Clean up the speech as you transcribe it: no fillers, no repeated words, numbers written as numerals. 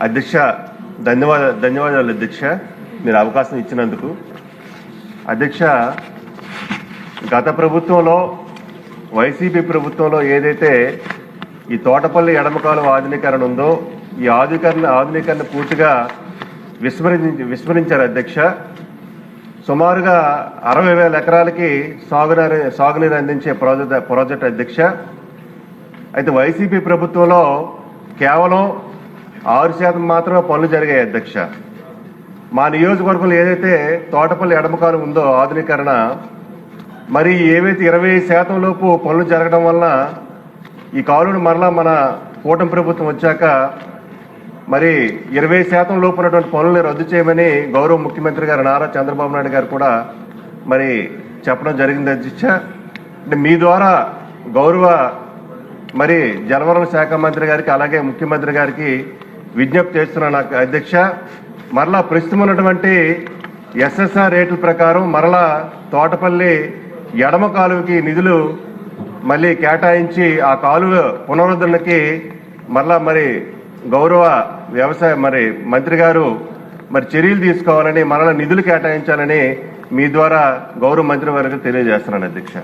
అధ్యక్ష, ధన్యవాదాలు అధ్యక్ష, మీరు అవకాశం ఇచ్చినందుకు. అధ్యక్ష, గత ప్రభుత్వంలో వైసీపీ ప్రభుత్వంలో ఏదైతే ఈ తోటపల్లి ఎడమకాలువ ఆధునీకరణ ఉందో ఈ ఆధునీకరణ పూర్తిగా విస్మరించారు అధ్యక్ష. సుమారుగా 60,000 ఎకరాలకి సాగునీరు అందించే ప్రాజెక్ట్ అధ్యక్ష. అయితే వైసీపీ ప్రభుత్వంలో కేవలం 6% మాత్రమే పనులు జరిగాయి అధ్యక్ష. మా నియోజకవర్గంలో ఏదైతే తోటపల్లి ఎడమకాలు ఉందో ఆధునీకరణ, మరి ఏవైతే 20% లోపు పనులు జరగడం వలన ఈ కాలువను మరలా మన కూటమి ప్రభుత్వం వచ్చాక మరి 20% లోపు ఉన్నటువంటి పనులను రద్దు చేయమని గౌరవ ముఖ్యమంత్రి గారు నారా చంద్రబాబు నాయుడు గారు కూడా మరి చెప్పడం జరిగింది అధ్యక్ష. అంటే మీ ద్వారా గౌరవ మరి జలవనరుల శాఖ మంత్రి గారికి అలాగే ముఖ్యమంత్రి గారికి విజ్ఞప్తి చేస్తున్నాను అధ్యక్ష. మరలా ప్రస్తుతం ఉన్నటువంటి SSR రేట్ల ప్రకారం మరలా తోటపల్లి ఎడమ కాలువకి నిధులు మళ్ళీ కేటాయించి ఆ కాలువ పునరుద్ధరణకి మరలా మరి గౌరవ వ్యవసాయ మంత్రి గారు మరి చర్యలు తీసుకోవాలని మరలా నిధులు కేటాయించాలని మీ ద్వారా గౌరవ మంత్రి వారికి తెలియజేస్తున్నాను అధ్యక్ష.